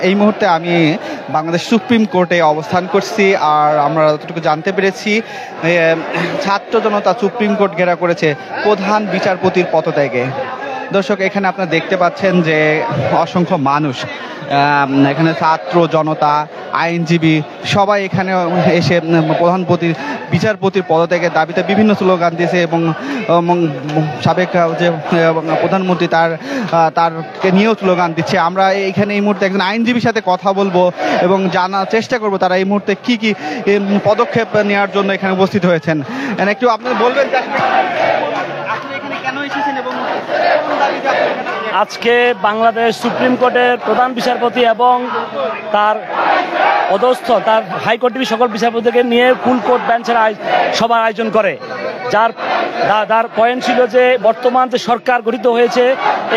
এই মুহূর্তে আমি বাংলাদেশ সুপ্রিম কোর্টে অবস্থান করছি। আর আমরা যতটুকু জানতে পেরেছি, ছাত্র জনতা সুপ্রিম কোর্ট ঘেরা করেছে প্রধান বিচারপতির পদত্যাগে। দর্শক, এখানে আপনারা দেখতে পাচ্ছেন যে অসংখ্য মানুষ, এখানে ছাত্র জনতা, আইনজীবী সবাই এখানে এসে বিচারপতির পদত্যাগের দাবিতে বিভিন্ন স্লোগান দিয়েছে এবং সাবেক যে প্রধানমন্ত্রী তারকে নিয়েও স্লোগান দিচ্ছে। আমরা এইখানে এই মুহূর্তে একজন আইনজীবীর সাথে কথা বলবো এবং জানার চেষ্টা করব তারা এই মুহূর্তে কি কি পদক্ষেপ নেওয়ার জন্য এখানে উপস্থিত হয়েছেন। একটু আপনি বলবেন আপনি এখানে কেন এসেছেন এবং আজকে বাংলাদেশ সুপ্রিম কোর্টের প্রধান বিচারপতি এবং তার অধস্থ তার হাইকোর্ট টিভি সকল বিচারপতিকে নিয়ে ফুল কোর্ট বেঞ্চের সভার আয়োজন করে, যার পয়েন্ট ছিল যে বর্তমান যে সরকার গঠিত হয়েছে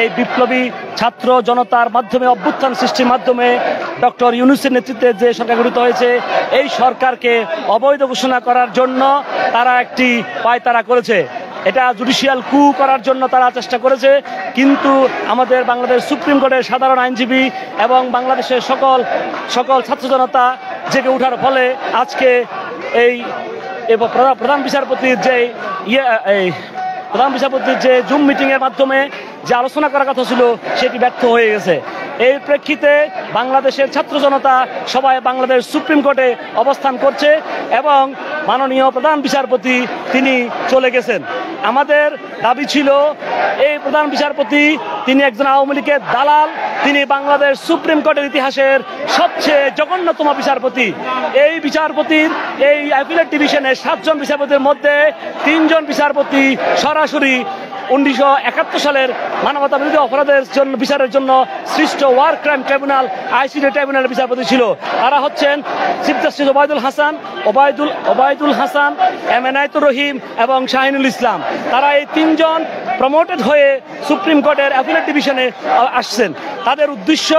এই বিপ্লবী ছাত্র জনতার মাধ্যমে, অভ্যুত্থান সৃষ্টির মাধ্যমে ডক্টর ইউনূসের নেতৃত্বে যে সরকার গঠিত হয়েছে এই সরকারকে অবৈধ ঘোষণা করার জন্য তারা একটি পায়তারা করেছে। এটা জুডিশিয়াল কু করার জন্য তারা চেষ্টা করেছে, কিন্তু আমাদের বাংলাদেশ সুপ্রিম কোর্টের সাধারণ আইনজীবী এবং বাংলাদেশের সকল ছাত্র জনতা জেগে ওঠার ফলে আজকে এই প্রধান বিচারপতির যে জুম মিটিংয়ের মাধ্যমে যে আলোচনা করার কথা ছিল সেটি ব্যর্থ হয়ে গেছে। এই প্রেক্ষিতে বাংলাদেশের ছাত্র জনতা সবাই বাংলাদেশ সুপ্রিম কোর্টে অবস্থান করছে এবং মাননীয় প্রধান বিচারপতি তিনি চলে গেছেন। আমাদের দাবি ছিল এই প্রধান বিচারপতি তিনি একজন আওয়ামী লীগের দালাল, তিনি বাংলাদেশ সুপ্রিম কোর্টের ইতিহাসের সবচেয়ে জঘন্যতম বিচারপতি। এই বিচারপতির এই অ্যাপিলেট ডিভিশনের 7 জন বিচারপতির মধ্যে 3 জন বিচারপতি সরাসরি 1971 সালের মানবতা বিরোধী অপরাধের জন্য বিচারের জন্য সৃষ্ট ওয়ার ক্রাইম ট্রাইব্যুনাল আইসিটি ট্রাইব্যুনালের বিচারপতি ছিল। তারা হচ্ছেন chief justice Obaidul Hasan, M Enayetur Rahim এবং শাহিনুল ইসলাম। তারা এই 3 জন প্রমোটেড হয়ে সুপ্রিম কোর্টের অ্যাপিলেট ডিভিশনে আসছেন। তাদের উদ্দেশ্য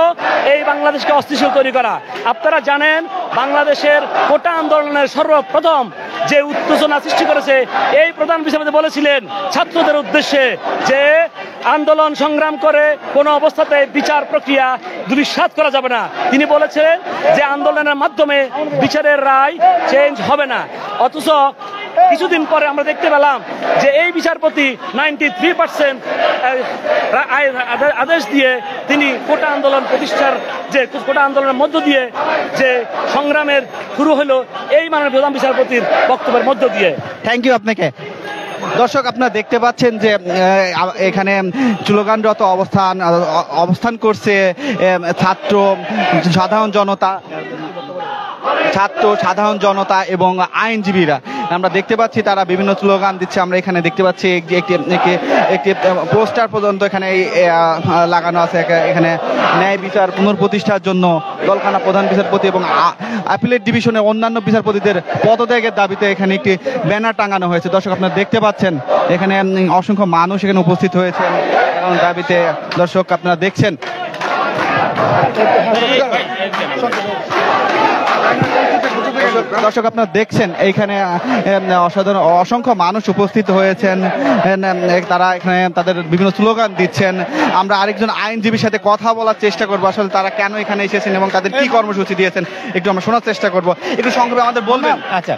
এই বাংলাদেশকে অস্থিতিশীল তৈরি করা। আপনারা জানেন বাংলাদেশের কোটা আন্দোলনের সর্বপ্রথম যে উত্তেজনা সৃষ্টি করেছে এই প্রধান বিচারপতি বলেছিলেন ছাত্রদের উদ্দেশ্যে যে আন্দোলন সংগ্রাম করে কোনো অবস্থাতে বিচার প্রক্রিয়া দুলিশাত করা যাবে না। তিনি বলেছেন যে আন্দোলনের মাধ্যমে বিচারের রায় চেঞ্জ হবে না। অথচ কিছুদিন পরে আমরা দেখতে পেলাম যে এই বিচারপতি 93% আদেশ দিয়ে তিনি কোটা আন্দোলন প্রতিষ্ঠার যে কোটা আন্দোলনের মধ্য দিয়ে যে সংগ্রামের শুরু হলো এই মাননীয় প্রধান বিচারপতির বক্তব্যের মধ্য দিয়ে। থ্যাংক ইউ আপনাকে। দর্শক, আপনারা দেখতে পাচ্ছেন যে এখানে স্লোগানরত অবস্থান করছে ছাত্র সাধারণ জনতা এবং আইনজীবীরা। আমরা দেখতে পাচ্ছি তারা বিভিন্ন স্লোগান দিচ্ছে। আমরা এখানে দেখতে পাচ্ছি একটি পোস্টার পর্যন্ত এখানে লাগানো আছে। এখানে ন্যায় বিচার পুনঃপ্রতিষ্ঠার জন্য দলখানা প্রধান বিচারপতি এবং অ্যাপিলেট ডিভিশনের অন্যান্য বিচারপতিদের পদত্যাগের দাবিতে এখানে একটি ব্যানার টাঙানো হয়েছে। দর্শক, আপনারা দেখতে পাচ্ছেন এখানে অসংখ্য মানুষ এখানে উপস্থিত হয়েছেন দাবিতে। দর্শক, আপনারা দেখছেন এইখানে অসংখ্য মানুষ উপস্থিত হয়েছেন। তারা এখানে তাদের বিভিন্ন স্লোগান দিচ্ছেন। আমরা আরেকজন আইনজীবীর সাথে কথা বলার চেষ্টা করবো, আসলে তারা কেন এখানে এসেছেন এবং তাদের কি কর্মসূচি দিয়েছেন একটু আমরা শোনার চেষ্টা করবো। একটু সংক্ষেপে আমাদের বলবেন। আচ্ছা,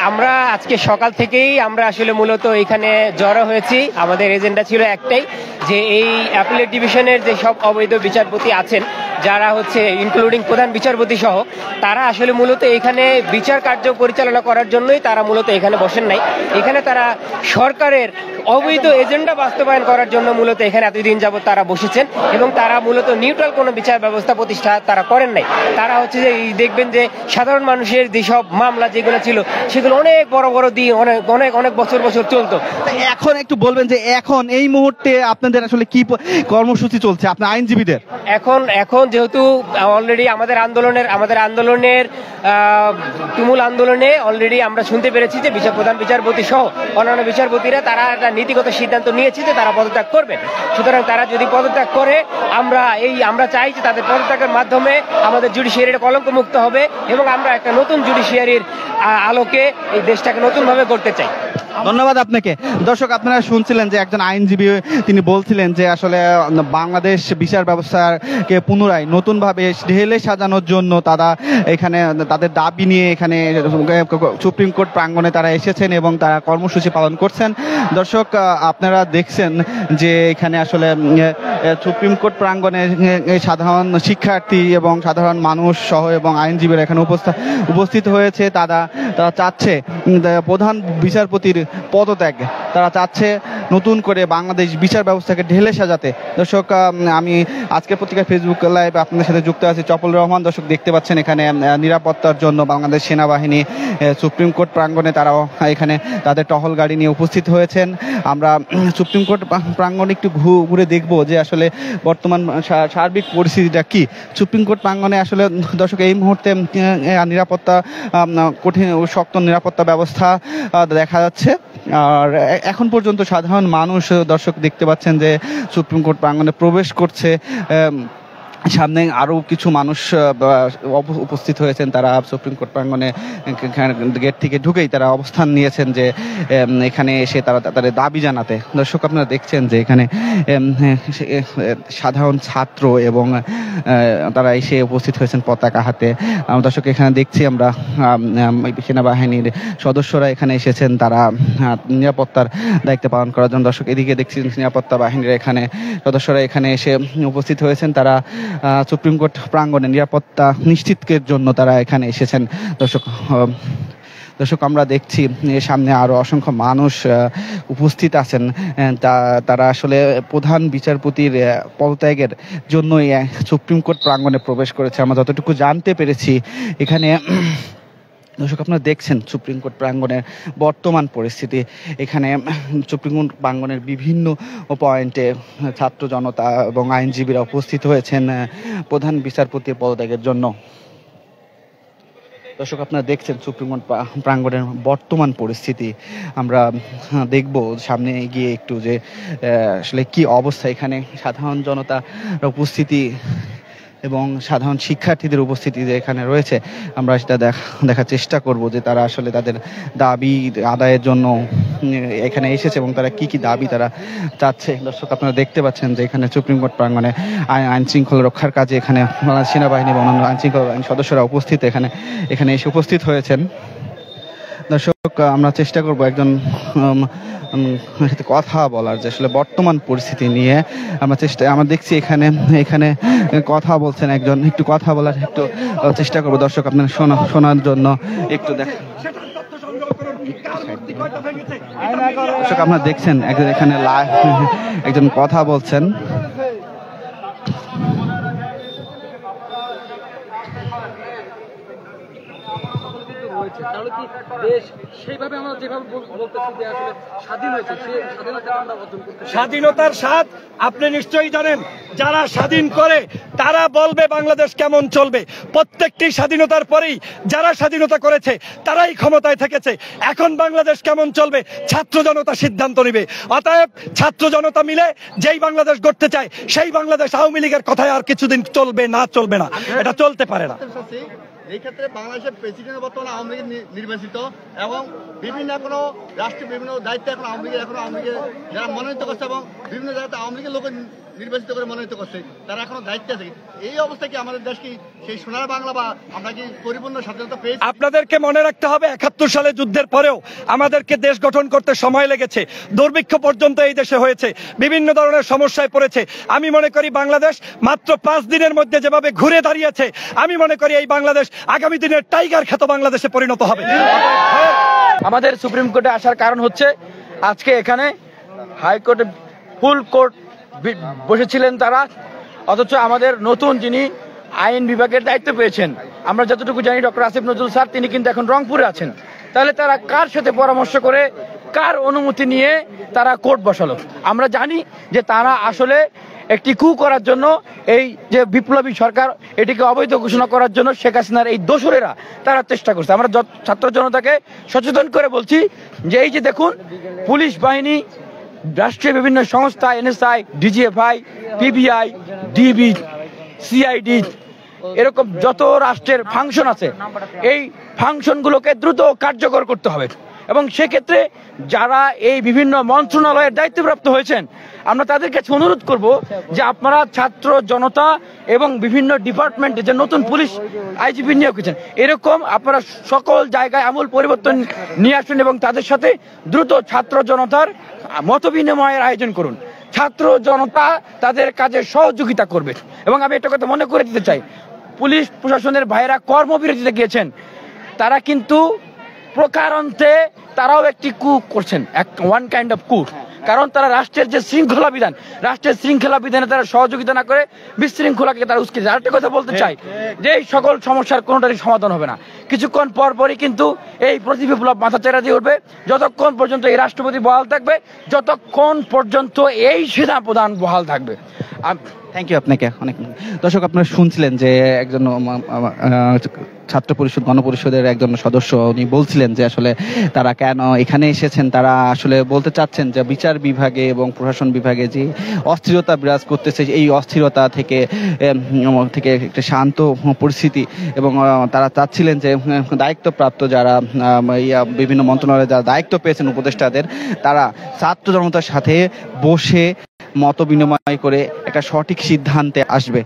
আমরা আজকে সকাল থেকেই আমরা আসলে মূলত এখানে জড়ো হয়েছি। আমাদের এজেন্ডা ছিল একটাই, যে এই অ্যাপিলেট ডিভিশনের যে সব অবৈধ বিচারপতি আছেন, যারা হচ্ছে ইনক্লুডিং প্রধান বিচারপতি সহ, তারা আসলে মূলত এখানে বিচার কার্য পরিচালনা করার জন্যই তারা মূলত এখানে বসেন নাই। এখানে তারা সরকারের অবৈধ এজেন্ডা বাস্তবায়ন করার জন্য মূলত এখানে এতদিন যাবত তারা বসেছেন এবং তারা মূলত নিউট্রাল কোনো বিচার ব্যবস্থা প্রতিষ্ঠা তারা করেন নাই। তারা হচ্ছে যে দেখবেন যে সাধারণ মানুষের যেসব মামলা যেগুলো ছিল সেগুলো অনেক বড় দিন অনেক বছর চলতো। এখন একটু বলবেন যে এখন এই মুহূর্তে আপনাদের আসলে কি কর্মসূচি চলছে আপনার আইনজীবীদের? এখন যেহেতু অলরেডি আমাদের আন্দোলনের তুমুল আন্দোলনে অলরেডি আমরা শুনতে পেরেছি যে প্রধান বিচারপতি সহ অন্যান্য বিচারপতিরা তারা একটা নীতিগত সিদ্ধান্ত নিয়েছে যে তারা পদত্যাগ করবেন। সুতরাং তারা যদি পদত্যাগ করে আমরা চাই যে তাদের পদত্যাগের মাধ্যমে আমাদের জুডিশিয়ারিটা কলঙ্কমুক্ত হবে এবং আমরা একটা নতুন জুডিশিয়ারির আলোকে এই দেশটাকে নতুনভাবে গড়তে চাই। ধন্যবাদ আপনাকে। দর্শক, আপনারা শুনছিলেন যে একজন আইনজীবী তিনি বলছিলেন যে আসলে বাংলাদেশ বিচার ব্যবস্থাকে পুনরায় নতুনভাবে ঢেলে সাজানোর জন্য তারা এখানে তাদের দাবি নিয়ে এখানে সুপ্রিম কোর্ট প্রাঙ্গণে তারা এসেছেন এবং তারা কর্মসূচি পালন করছেন। দর্শক, আপনারা দেখছেন যে এখানে আসলে সুপ্রিম কোর্ট প্রাঙ্গণে সাধারণ শিক্ষার্থী এবং সাধারণ মানুষ সহ এবং আইনজীবীরা এখানে উপস্থিত হয়েছে। তারা চাচ্ছে প্রধান বিচারপতির পদত্যাগ, তারা চাচ্ছে নতুন করে বাংলাদেশ বিচার ব্যবস্থাকে ঢেলে সাজাতে। দর্শক, আমি আজকের পত্রিকা ফেসবুক লাইভ আপনাদের সাথে যুক্ত আছি চপল রহমান। দর্শক, দেখতে পাচ্ছেন এখানে নিরাপত্তার জন্য বাংলাদেশ সেনাবাহিনী সুপ্রিম কোর্ট প্রাঙ্গণে তারাও এখানে তাদের টহল গাড়ি নিয়ে উপস্থিত হয়েছেন। আমরা সুপ্রিম কোর্ট প্রাঙ্গণে একটু ঘুরে দেখব যে আসলে বর্তমান সার্বিক পরিস্থিতিটা কি। সুপ্রিম কোর্ট প্রাঙ্গণে আসলে দর্শক এই মুহূর্তে নিরাপত্তা কঠিন শক্ত নিরাপত্তা ব্যবস্থা দেখা যাচ্ছে। আর এখন পর্যন্ত সাধারণ মানুষ দর্শক দেখতে পাচ্ছেন যে সুপ্রিম কোর্ট প্রাঙ্গণে প্রবেশ করছে। সামনে আরও কিছু মানুষ উপস্থিত হয়েছেন, তারা সুপ্রিম কোর্ট প্রাঙ্গণে গেট থেকে ঢুকেই তারা অবস্থান নিয়েছেন যে এখানে এসে তারা তাদের দাবি জানাতে। দর্শক, আপনারা দেখছেন যে এখানে সাধারণ ছাত্র এবং তারা এসে উপস্থিত হয়েছেন পতাকা হাতে। দর্শক, এখানে দেখছি আমরা সেনাবাহিনীর সদস্যরা এখানে এসেছেন, তারা নিরাপত্তার দায়িত্ব পালন করার জন্য। দর্শক, এদিকে দেখছি নিরাপত্তা বাহিনীর এখানে সদস্যরা এখানে এসে উপস্থিত হয়েছেন, তারা সুপ্রিম কোর্ট প্রাঙ্গণে নিরাপত্তা নিশ্চিতের জন্য তারা এখানে এসেছেন। দর্শক, আমরা দেখছি সামনে আরো অসংখ্য মানুষ উপস্থিত আছেন। তারা আসলে প্রধান বিচারপতির পদত্যাগের জন্যই সুপ্রিম কোর্ট প্রাঙ্গণে প্রবেশ করেছে আমরা যতটুকু জানতে পেরেছি। এখানে দর্শক, আপনারা দেখছেন সুপ্রিম কোর্ট প্রাঙ্গণের বর্তমান পরিস্থিতি। এখানে সুপ্রিম কোর্ট প্রাঙ্গণের বিভিন্ন পয়েন্টে ছাত্র জনতা এবং আইনজীবীরা উপস্থিত হয়েছেন প্রধান বিচারপতির পদত্যাগের জন্য। দর্শক, আপনারা দেখছেন সুপ্রিম কোর্ট প্রাঙ্গণের বর্তমান পরিস্থিতি। আমরা দেখব সামনে গিয়ে একটু যে আসলে কি অবস্থা এখানে সাধারণ জনতার উপস্থিতি এবং সাধারণ শিক্ষার্থীদের উপস্থিতি যে এখানে রয়েছে। আমরা সেটা দেখার চেষ্টা করব যে তারা আসলে তাদের দাবি আদায়ের জন্য এখানে এসেছে এবং তারা কি দাবি তারা চাচ্ছে। দর্শক, আপনারা দেখতে পাচ্ছেন যে এখানে সুপ্রিম কোর্ট প্রাঙ্গণে আইন শৃঙ্খলা রক্ষার কাজে এখানে সেনাবাহিনী এবং অন্যান্য আইন শৃঙ্খলা বাহিনীর সদস্যরা উপস্থিত এখানে এসে উপস্থিত হয়েছেন। দর্শক, আমরা চেষ্টা করব একজন সাথে কথা বলার যে আসলে বর্তমান পরিস্থিতি নিয়ে আমরা দেখছি এখানে কথা বলছেন একজন, একটু কথা বলার একটু চেষ্টা করবো। দর্শক, আপনারা শোনার জন্য একটু দেখেন। দর্শক, আপনারা দেখছেন একজন এখানে একজন কথা বলছেন। স্বাধীনতার স্বাদ আপনি নিশ্চয়ই জানেন। যারা স্বাধীন করে তারা বলবে বাংলাদেশ কেমন চলবে। প্রত্যেকটি স্বাধীনতার পরেই যারা স্বাধীনতা করেছে তারাই ক্ষমতায় থেকেছে। এখন বাংলাদেশ কেমন চলবে ছাত্র জনতা সিদ্ধান্ত নেবে। অতএব ছাত্র জনতা মিলে যেই বাংলাদেশ গড়তে চায় সেই বাংলাদেশ আওয়ামী লীগের কথায় আর কিছুদিন চলবে না, এটা চলতে পারে না। এই ক্ষেত্রে বাংলাদেশের প্রেসিডেন্ট বর্তমানে আওয়ামী লীগের নির্বাচিত এবং বিভিন্ন কোনো রাষ্ট্রীয় বিভিন্ন দায়িত্ব এখন আওয়ামী লীগের যারা মনোনীত করছে এবং বিভিন্ন জায়গাতে আওয়ামী লীগের লোক নির্বাচিত করে মনোনীত করছে, তারা এখনো দায়িত্বে আছে। এই অবস্থা কি আমাদের দেশ কি সেই সোনার বাংলা বা আমরা কি পরিপূর্ণ স্বাধীনতা পেয়েছি? আপনাদেরকে মনে রাখতে হবে ৭১ সালে যুদ্ধের পরেও আমাদেরকে দেশ গঠন করতে সময় লেগেছে। দুর্ভিক্ষ পর্যন্ত এই দেশে হয়েছে, বিভিন্ন ধরনের সমস্যায় পড়েছে। আমি মনে করি বাংলাদেশ মাত্র ৫ দিনের মধ্যে যেভাবে ঘুরে দাঁড়িয়েছে, আমি মনে করি এই বাংলাদেশ আগামী দিনের টাইগার খ্যাত বাংলাদেশে পরিণত হবে। আমাদের সুপ্রিম কোর্টে আসার কারণ হচ্ছে আজকে এখানে হাইকোর্টে ফুল কোর্ট বসেছিলেন তারা, অথচ আমাদের নতুন যিনি আইন বিভাগের দায়িত্ব পেয়েছেন, আমরা যতটুকু জানি ডক্টর আসিফ নজরুল স্যার, তিনি কিন্তু এখন রংপুরে আছেন। তাহলে তারা কার সাথে পরামর্শ করে কার অনুমতি নিয়ে তারা কোর্ট বসালো? আমরা জানি যে তারা আসলে একটি কু করার জন্য, এই যে বিপ্লবী সরকার এটিকে অবৈধ ঘোষণা করার জন্য শেখ হাসিনার এই দোসরেরা তারা চেষ্টা করছে। আমরা ছাত্র জনতাকে সচেতন করে বলছি যে এই যে দেখুন, পুলিশ বাহিনী, রাষ্ট্রীয় বিভিন্ন সংস্থা, NSI, DGFI, PBI, DB, CID, এরকম যত রাষ্ট্রের ফাংশন আছে, এই ফাংশনগুলোকে দ্রুত কার্যকর করতে হবে। এবং সেক্ষেত্রে যারা এই বিভিন্ন মন্ত্রণালয়ের দায়িত্বপ্রাপ্ত হয়েছেন, আমরা তাদের কাছে অনুরোধ করব যে আপনারা ছাত্র জনতা এবং বিভিন্ন ডিপার্টমেন্টে যে নতুন পুলিশ আইজিপি নিয়োগ করেছেন, এরকম আপনারা সকল জায়গায় আমূল পরিবর্তন নিয়ে আসুন এবং তাদের সাথে দ্রুত ছাত্র জনতার মত বিনিময়ের আয়োজন করুন। ছাত্র জনতা তাদের কাজে সহযোগিতা করবে। এবং আমি একটা কথা মনে করে দিতে চাই, পুলিশ প্রশাসনের ভাইয়েরা কর্মবিরতিতে গিয়েছেন, তারা কিন্তু প্রকারান্তে তারাও একটি কু করছেন, ওয়ান কাইন্ড অফ কু। কারণ তারা রাষ্ট্রের যে শৃঙ্খলা বিধান, রাষ্ট্রের শৃঙ্খলা বিধানে তারা সহযোগিতা না করে বিশৃঙ্খলাকে তারা উস্কে যায়। আরেকটা কথা বলতে চাই যে এই সকল সমস্যার কোনোটারই সমাধান হবে না, কিছুক্ষণ পর পরই কিন্তু এই প্রতিবিপ্লব মাথাচাড়া দিয়ে উঠবে। যতক্ষণ পর্যন্ত এই রাষ্ট্রপতি বহাল থাকবে, যতক্ষণ পর্যন্ত এই সেনা প্রধান বহাল থাকবে। থ্যাংক ইউ আপনাকে অনেক। দর্শক, আপনারা শুনছিলেন যে একজন ছাত্র পরিষদ গণপরিষদের একজন সদস্য, উনি বলছিলেন যে আসলে তারা কেন এখানে এসেছেন। তারা আসলে বলতে চাচ্ছেন যে বিচার বিভাগে এবং প্রশাসন বিভাগে যে অস্থিরতা বিরাজ করতেছে, এই অস্থিরতা থেকে একটা শান্ত পরিস্থিতি, এবং তারা চাচ্ছিলেন যে দায়িত্বপ্রাপ্ত যারা বিভিন্ন মন্ত্রণালয়ে যারা দায়িত্ব পেয়েছেন উপদেষ্টাদের, তারা ছাত্র জনতার সাথে বসে মত বিনিময় করে একটা সঠিক সিদ্ধান্তে আসবে।